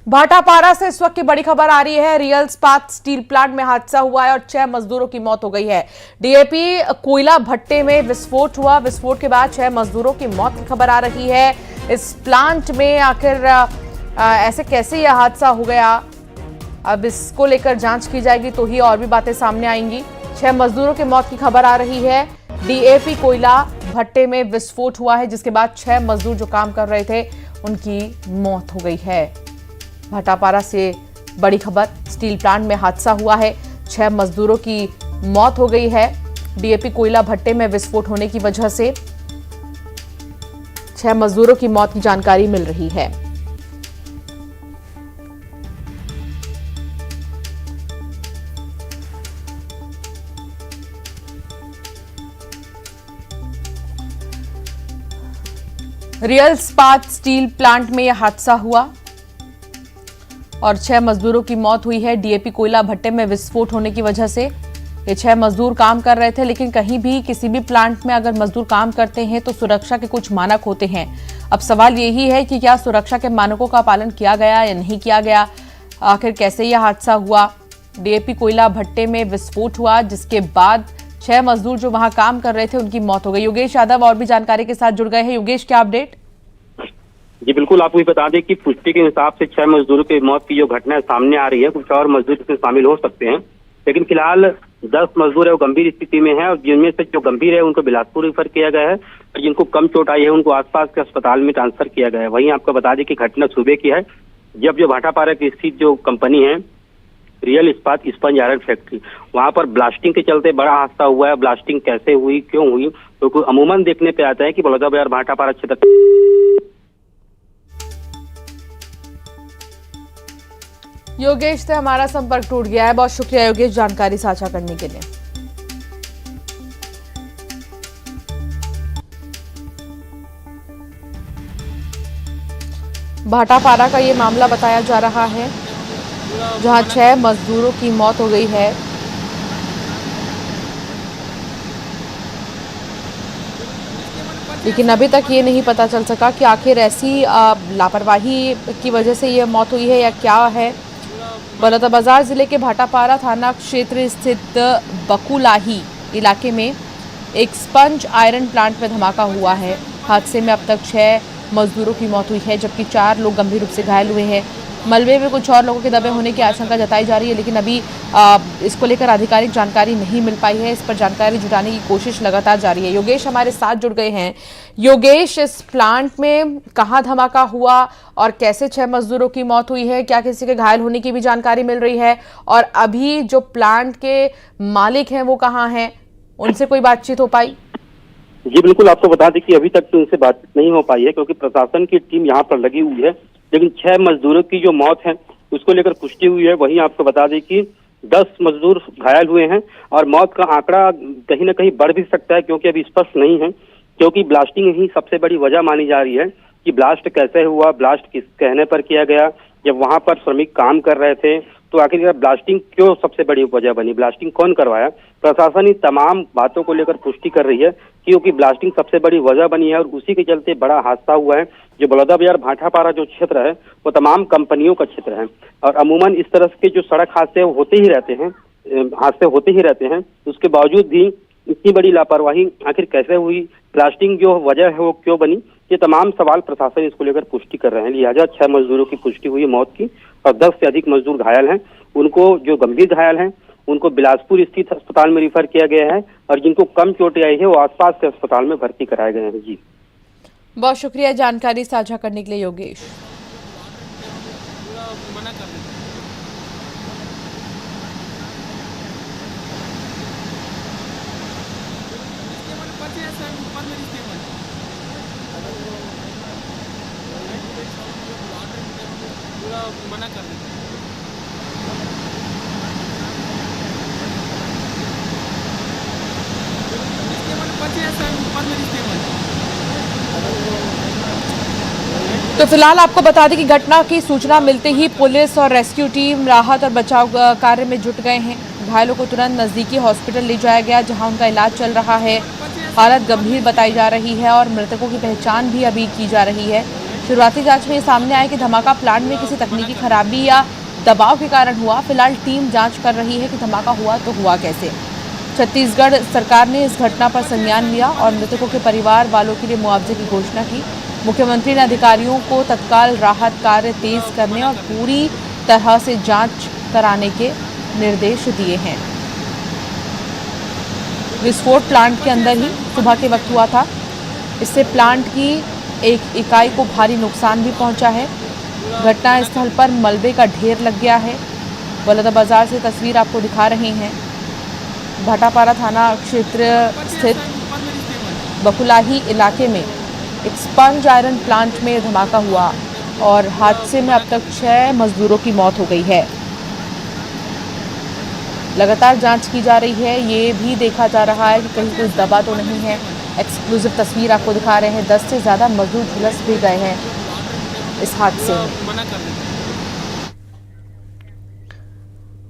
भाटापारा से इस वक्त की बड़ी खबर आ रही है। रियल इस्पात स्टील प्लांट में हादसा हुआ है और 6 मजदूरों की मौत हो गई है। डीएपी कोयला भट्टे में विस्फोट हुआ। विस्फोट के बाद 6 मजदूरों की मौत की खबर आ रही है। इस प्लांट में आखिर ऐसे कैसे यह हादसा हो गया, अब इसको लेकर जांच की जाएगी तो ही और भी बातें सामने आएंगी। 6 मजदूरों की मौत की खबर आ रही है। डीएपी कोयला भट्टे में विस्फोट हुआ है, जिसके बाद 6 मजदूर जो काम कर रहे थे उनकी मौत हो गई है। भाटापारा से बड़ी खबर, स्टील प्लांट में हादसा हुआ है, 6 मजदूरों की मौत हो गई है। डीएपी कोयला भट्टे में विस्फोट होने की वजह से 6 मजदूरों की मौत की जानकारी मिल रही है। रियल इस्पात स्टील प्लांट में यह हादसा हुआ और 6 मजदूरों की मौत हुई है। डीएपी कोयला भट्टे में विस्फोट होने की वजह से ये 6 मजदूर काम कर रहे थे, लेकिन कहीं भी किसी भी प्लांट में अगर मजदूर काम करते हैं तो सुरक्षा के कुछ मानक होते हैं। अब सवाल यही है कि क्या सुरक्षा के मानकों का पालन किया गया या नहीं किया गया, आखिर कैसे यह हादसा हुआ। डीएपी कोयला भट्टे में विस्फोट हुआ, जिसके बाद 6 मजदूर जो वहां काम कर रहे थे उनकी मौत हो गई। योगेश यादव और भी जानकारी के साथ जुड़ गए हैं। योगेश, क्या अपडेट? जी बिल्कुल, आपको भी बता दें कि पुष्टि के हिसाब से 6 मजदूरों की मौत की जो घटना सामने आ रही है, कुछ और मजदूर इसमें शामिल हो सकते हैं, लेकिन फिलहाल 10 मजदूर है वो गंभीर स्थिति में है और जिनमें से जो गंभीर है उनको बिलासपुर रेफर किया गया है और जिनको कम चोट आई है उनको आसपास के अस्पताल में ट्रांसफर किया गया है। वहीं आपको बता दें कि घटना सुबह की है, जब जो भाटापारा की स्थित जो कंपनी है रियल इस्पात स्पंज आयरन फैक्ट्री, वहां पर ब्लास्टिंग के चलते बड़ा हादसा हुआ है। ब्लास्टिंग कैसे हुई, क्यों हुई, तो अमूमन देखने पे आता है कि बलौदा बाजार भाटापारा क्षेत्र। योगेश से हमारा संपर्क टूट गया है। बहुत शुक्रिया योगेश जानकारी साझा करने के लिए। भाटापारा का ये मामला बताया जा रहा है, जहां 6 मजदूरों की मौत हो गई है। लेकिन अभी तक ये नहीं पता चल सका कि आखिर ऐसी लापरवाही की वजह से ये मौत हुई है या क्या है। बलौदाबाजार जिले के भाटापारा थाना क्षेत्र स्थित बकुलाही इलाके में एक स्पंज आयरन प्लांट में धमाका हुआ है। हादसे में अब तक 6 मजदूरों की मौत हुई है, जबकि 4 लोग गंभीर रूप से घायल हुए हैं। मलबे में कुछ और लोगों के दबे होने की आशंका जताई जा रही है, लेकिन अभी इसको लेकर आधिकारिक जानकारी नहीं मिल पाई है। इस पर जानकारी जुटाने की कोशिश लगातार जारी है। योगेश हमारे साथ जुड़ गए हैं। योगेश, इस प्लांट में कहाँ धमाका हुआ और कैसे 6 मजदूरों की मौत हुई है, क्या किसी के घायल होने की भी जानकारी मिल रही है, और अभी जो प्लांट के मालिक हैं वो कहाँ हैं, उनसे कोई बातचीत हो पाई? जी बिल्कुल, आपको बता दें कि अभी तक तो उनसे बातचीत नहीं हो पाई है, क्योंकि प्रशासन की टीम यहाँ पर लगी हुई है, लेकिन 6 मजदूरों की जो मौत है उसको लेकर पुष्टि हुई है। वहीं आपको बता दें कि 10 मजदूर घायल हुए हैं और मौत का आंकड़ा कहीं ना कहीं बढ़ भी सकता है, क्योंकि अभी स्पष्ट नहीं है, क्योंकि ब्लास्टिंग ही सबसे बड़ी वजह मानी जा रही है कि ब्लास्ट कैसे हुआ, ब्लास्ट किस कहने पर किया गया, जब वहां पर श्रमिक काम कर रहे थे तो आखिर ब्लास्टिंग क्यों सबसे बड़ी वजह बनी, ब्लास्टिंग कौन करवाया। प्रशासन इन तमाम बातों को लेकर पुष्टि कर रही है, क्योंकि ब्लास्टिंग सबसे बड़ी वजह बनी है और उसी के चलते बड़ा हादसा हुआ है। जो बलौदा बाजार भाटापारा जो क्षेत्र है वो तमाम कंपनियों का क्षेत्र है और अमूमन इस तरह के जो सड़क हादसे होते ही रहते हैं, उसके बावजूद भी इतनी बड़ी लापरवाही आखिर कैसे हुई, ब्लास्टिंग जो वजह है वो क्यों बनी, ये तमाम सवाल प्रशासन इसको लेकर पुष्टि कर रहे हैं। लिहाजा 6 मजदूरों की पुष्टि हुई है मौत की और 10 से अधिक मजदूर घायल हैं। उनको जो गंभीर घायल हैं उनको बिलासपुर स्थित अस्पताल में रिफर किया गया है और जिनको कम चोटें आई है वो आसपास के अस्पताल में भर्ती कराए गए हैं। जी बहुत शुक्रिया जानकारी साझा करने के लिए योगेश। मना कर देते तो फिलहाल आपको बता दें कि घटना की सूचना मिलते ही पुलिस और रेस्क्यू टीम राहत और बचाव कार्य में जुट गए हैं। घायलों को तुरंत नजदीकी हॉस्पिटल ले जाया गया, जहां उनका इलाज चल रहा है। हालत गंभीर बताई जा रही है और मृतकों की पहचान भी अभी की जा रही है। शुरुआती जांच में ये सामने आया कि धमाका प्लांट में किसी तकनीकी खराबी या दबाव के कारण हुआ। फिलहाल टीम जांच कर रही है कि धमाका हुआ तो हुआ कैसे। छत्तीसगढ़ सरकार ने इस घटना पर संज्ञान लिया और मृतकों के परिवार वालों के लिए मुआवजे की घोषणा की। मुख्यमंत्री ने अधिकारियों को तत्काल राहत कार्य तेज करने और पूरी तरह से जांच कराने के निर्देश दिए हैं। विस्फोट प्लांट के अंदर ही सुबह के वक्त हुआ था। इससे प्लांट की एक इकाई को भारी नुकसान भी पहुंचा है। घटना स्थल पर मलबे का ढेर लग गया है। बलौदाबाजार से तस्वीर आपको दिखा रहे हैं। भाटापारा थाना क्षेत्र स्थित बकुलाही इलाके में एक स्पंज आयरन प्लांट में धमाका हुआ और हादसे में अब तक 6 मजदूरों की मौत हो गई है। लगातार जांच की जा रही है। ये भी देखा जा रहा है कि कहीं कोई दबा तो नहीं है। एक्सक्लूसिव तस्वीर आपको दिखा रहे हैं। 10 से ज़्यादा मजदूर झुलस भी गए हैं इस हादसे में। मना कर देते हैं।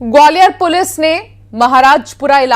ग्वालियर पुलिस ने महाराजपुरा इलाके